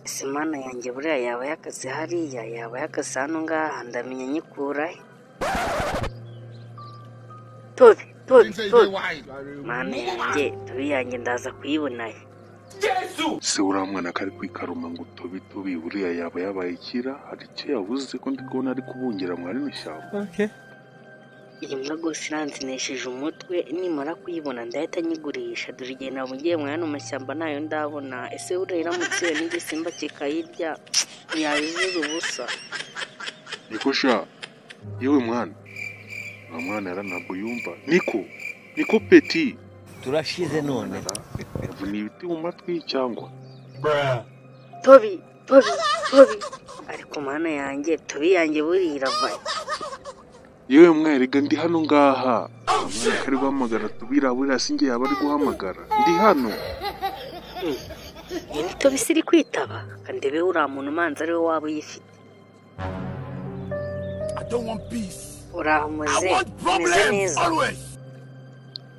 Simana yanjye buriya yaba yakaze hariya, yaba yakaze hano ngaha, ndamenya nyikura he. Tobi. Mana yanjye, Tobi yanjye ndaza kuyibona he. Se uriya mwana kari kwikaruma ngo Tobi buriya yaba yabaye ikira, hari icyo yabuze ko ndi kubona ari kubungira mwari n'ishyamba. Iyi mbwa rwose iranzinesheje umutwe, nimara kuyibona ndahita nyigurisha, dore igihe namugiye mu yano mashyamba ntayo ndabona. Ese buriya iramutse n'igisimba kikayirya yabivuze ubusa. Niko sha, yewe mwana, uwo mwana ntabwo yumva. Niko peti. Turashize none. Yavuna ibiti mu matwi cyangwa? Tobi. Ariko mana yanjye, Tobi yanjye buriya iravaye. Yewe mwerega ndi hano ngaha. Mwana kari guhamagara Tobi buriya sinjye yaba ari guhamagara. Ndi hano. Ni Tobi siri kwitaba, kandi be uriya muntu umanza ari we waba uyifite. Uraho meze neza.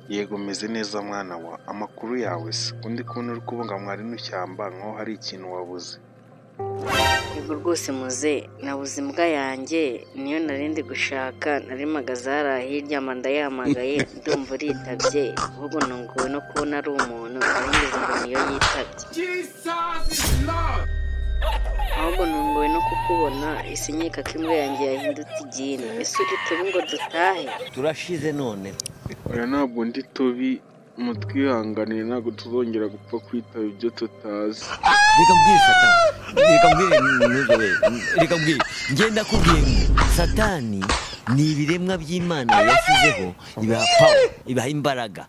Yego meze neza mwana wa, amakuru yawe se undi kuntu uri kubunga mwari n'ishyamba nkaho hari ikintu wabuze. Yego rwose muze, nabuze imbwa yanjye niyo narindi gushaka, nari magaze hariya hirya ndayamagaye ndumva uritabye, ahubwo nunguwe no kubona ari umuntu, narigeze ngo niyo yitabye. Ahubwo nunguwe no kukubona, isi nkeka ko imbwa yanjye yahindutse igini. Ese uri Tobi ngo dutahe? Turashize none. Oya ntabwo ndi Tobi, mutwihanganire ntabwo tuzongera gupfa kwitaba ibyo tutazi. Reka mbwire ngenda kubwiye Satani ni ibiremwa by'Imana yashyizeho, ibaha imbaraga.